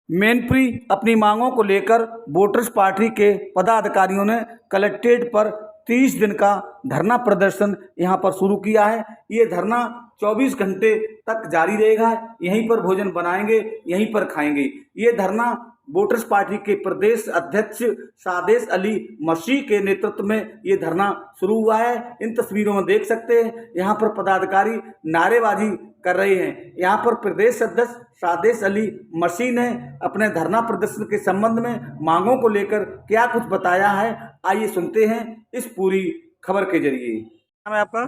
मैनपुरी अपनी मांगों को लेकर वोटर्स पार्टी के पदाधिकारियों ने कलेक्ट्रेट पर 30 दिन का धरना प्रदर्शन यहां पर शुरू किया है। ये धरना 24 घंटे तक जारी रहेगा। यहीं पर भोजन बनाएंगे, यहीं पर खाएंगे। ये धरना वोटर्स पार्टी के प्रदेश अध्यक्ष सादेश अली मसीह के नेतृत्व में ये धरना शुरू हुआ है। इन तस्वीरों में देख सकते हैं, यहाँ पर पदाधिकारी नारेबाजी कर रहे हैं। यहाँ पर प्रदेश अध्यक्ष सादेश अली मसीह ने अपने धरना प्रदर्शन के संबंध में मांगों को लेकर क्या कुछ बताया है, आइए सुनते हैं इस पूरी खबर के जरिए। नाम है आपका?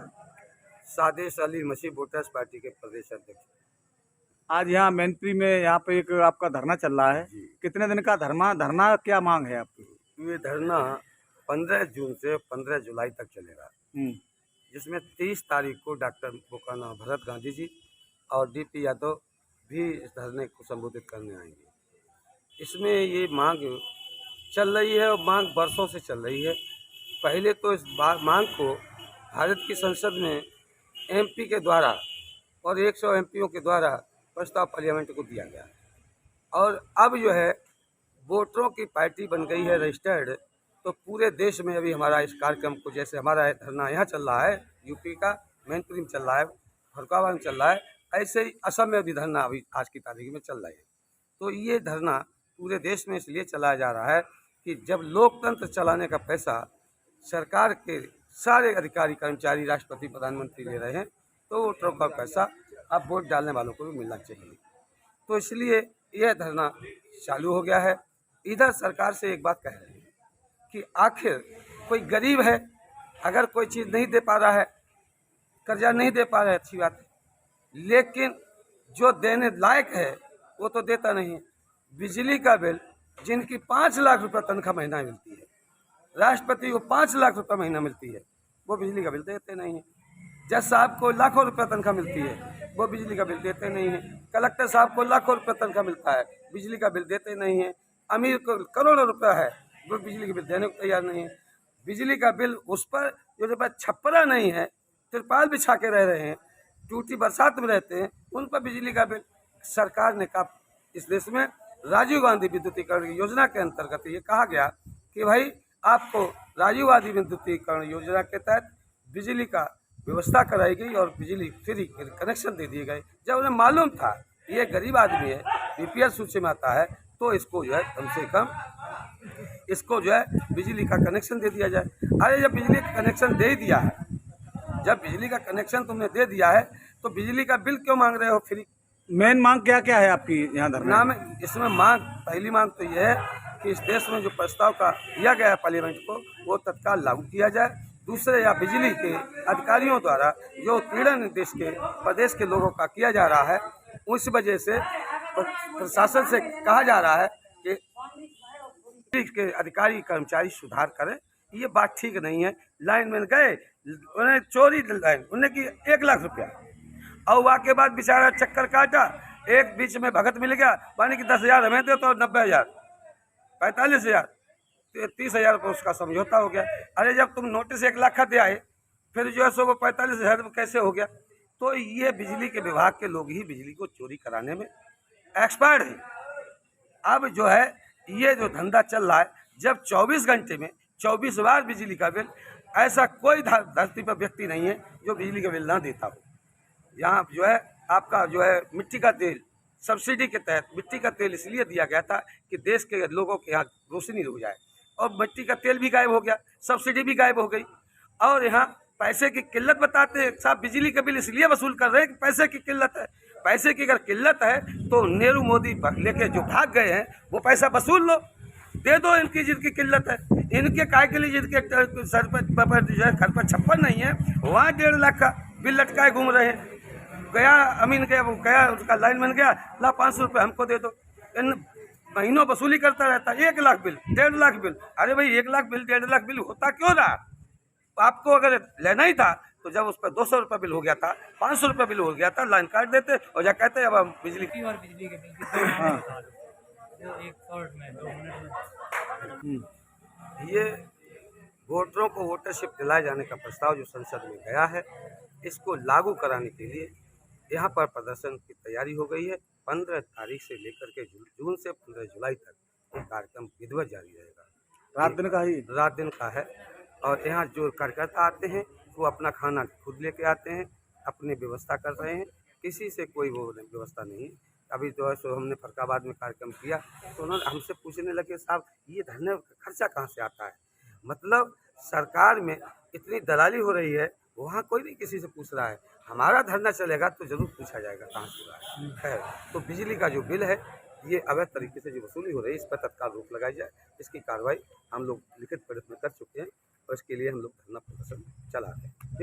सादेश अली मसीह, वोटर्स पार्टी के प्रदेश अध्यक्ष। आज यहाँ मैनपुरी में यहाँ पे एक आपका धरना चल रहा है। कितने दिन का धरना क्या मांग है आपकी? ये धरना 15 जून से 15 जुलाई तक चलेगा, जिसमें 30 तारीख को डॉक्टर बोकाना भरत गांधी जी और डीपी यादव भी इस धरने को संबोधित करने आएंगे। इसमें ये मांग चल रही है और मांग बरसों से चल रही है। पहले तो इस मांग को भारत की संसद में एमपी के द्वारा और 100 एमपीओ के द्वारा प्रस्ताव पार्लियामेंट को दिया गया और अब जो है वोटरों की पार्टी बन गई है रजिस्टर्ड। तो पूरे देश में अभी हमारा इस कार्यक्रम को, जैसे हमारा धरना यहाँ चल रहा है, यूपी का मैनपुरी में चल रहा है, फरुखाबाद में चल रहा है, ऐसे ही असम में भी धरना अभी आज की तारीख में चल रहा है। तो ये धरना पूरे देश में इसलिए चलाया जा रहा है कि जब लोकतंत्र चलाने का पैसा सरकार के सारे अधिकारी कर्मचारी, राष्ट्रपति, प्रधानमंत्री ले रहे हैं, तो वोटरों का पैसा अब वोट डालने वालों को भी मिलना चाहिए। तो इसलिए यह धरना चालू हो गया है। इधर सरकार से एक बात कह रहे हैं कि आखिर कोई गरीब है, अगर कोई चीज़ नहीं दे पा रहा है, कर्जा नहीं दे पा रहा है, अच्छी बात है, लेकिन जो देने लायक है वो तो देता नहीं है। बिजली का बिल, जिनकी 5 लाख रुपये तनख्वाह महीना मिलती है, राष्ट्रपति को 5 लाख रुपये महीना मिलती है, वो बिजली का बिल देते नहीं है। जज साहब को लाखों रुपये तनख्वाह मिलती है, वो बिजली का बिल देते नहीं है। कलेक्टर साहब को लाखों रुपये तनख्वाह मिलता है, बिजली का बिल देते नहीं है। अमीर को करोड़ों रुपया है, वो बिजली का बिल देने को तैयार नहीं है। बिजली का बिल उस पर जो रुपये छप्परा नहीं है, तिरपाल बिछा के रह रहे हैं, टूटी बरसात में रहते हैं, उन पर बिजली का बिल। सरकार ने कहा, इस देश में राजीव गांधी विद्युतीकरण योजना के अंतर्गत ये कहा गया कि भाई आपको राजीव गांधी विद्युतीकरण योजना के तहत बिजली का व्यवस्था कराई गई और बिजली फ्री कनेक्शन दे दिए गए। जब उन्हें मालूम था ये गरीब आदमी है, बीपीएल सूची में आता है, तो इसको जो है कम से कम इसको जो है बिजली का कनेक्शन दे दिया जाए। अरे जब बिजली का कनेक्शन दे दिया है, जब बिजली का कनेक्शन तुमने दे दिया है, तो बिजली का बिल क्यों मांग रहे हो फ्री? मेन मांग क्या क्या है आपकी यहाँ धरना में? इसमें मांग, पहली मांग तो यह है कि इस देश में जो प्रस्ताव का दिया गया है पार्लियामेंट को, वो तत्काल लागू किया जाए। दूसरे, या बिजली के अधिकारियों द्वारा जो उत्पीड़न देश के प्रदेश के लोगों का किया जा रहा है, उस वजह से प्रशासन से कहा जा रहा है कि के अधिकारी कर्मचारी सुधार करें। ये बात ठीक नहीं है। लाइन में गए, उन्हें चोरी लाइन उन्हें की 1 लाख रुपया, और वहाँ के बाद बेचारा चक्कर काटा, एक बीच में भगत मिल गया, माने कि 10,000 हमें दे तो 90,000, 45,000, 30,000 पर उसका समझौता हो गया। अरे जब तुम नोटिस 1 लाख का दे आए, फिर जो है सो वो 45,000 कैसे हो गया? तो ये बिजली के विभाग के लोग ही बिजली को चोरी कराने में एक्सपर्ट है। अब जो है ये जो धंधा चल रहा है, जब 24 घंटे में 24 बार बिजली का बिल, ऐसा कोई धरती पर व्यक्ति नहीं है जो बिजली का बिल ना देता हो। यहाँ जो है आपका जो है मिट्टी का तेल सब्सिडी के तहत, मिट्टी का तेल इसलिए दिया गया था कि देश के लोगों के यहाँ रोशनी रुक जाए, और मिट्टी का तेल भी गायब हो गया, सब्सिडी भी गायब हो गई। और यहाँ पैसे की किल्लत बताते हैं साहब, बिजली का बिल इसलिए वसूल कर रहे हैं कि पैसे की किल्लत है। पैसे की अगर किल्लत है तो नेहरू मोदी लेके जो भाग गए हैं, वो पैसा वसूल लो, दे दो इनकी जिनकी किल्लत है। इनके काय के लिए जिनके सर पर जो है घर पर छप्पर नहीं है, वहाँ 1.5 लाख का बिल लटकाए घूम रहे हैं। गया अमीन गया, वो गया, उसका लाइन बन गया, ला 500 रुपये हमको दे दो। इन महीनों वसूली करता रहता है। 1 लाख बिल, 1.5 लाख बिल। अरे भाई 1 लाख बिल, 1.5 लाख बिल होता क्यों रहा? आपको अगर लेना ही था तो जब उस पर 200 रुपये बिल हो गया था, 500 रुपये बिल हो गया था, लाइन काट देते और जा कहते अब हम बिजली की। और बिजली के बिल हाँ। ये वोटरों को वोटरशिप दिलाए जाने का प्रस्ताव जो संसद में गया है, इसको लागू कराने के लिए यहाँ पर प्रदर्शन की तैयारी हो गई है। 15 तारीख से लेकर के जून से 15 जुलाई तक ये कार्यक्रम विधिवत जारी रहेगा। रात दिन का ही रात दिन का है और यहाँ जो कार्यकर्ता आते हैं वो अपना खाना खुद लेके आते हैं, अपनी व्यवस्था कर रहे हैं, किसी से कोई वो व्यवस्था नहीं है। अभी जो है सो हमने फरक्काबाद में कार्यक्रम किया तो उन्होंने हमसे पूछने लगे, साहब ये धरने का खर्चा कहाँ से आता है? मतलब सरकार में इतनी दलाली हो रही है, वहाँ कोई नहीं किसी से पूछ रहा है। हमारा धरना चलेगा तो जरूर पूछा जाएगा कहाँ से हो रहा है। तो बिजली का जो बिल है ये अवैध तरीके से जो वसूली हो रही है, इस पर तत्काल रोक लगाई जाए। इसकी कार्रवाई हम लोग लिखित प्रेरित में कर चुके हैं और इसके लिए हम लोग धरना प्रदर्शन चला रहे हैं।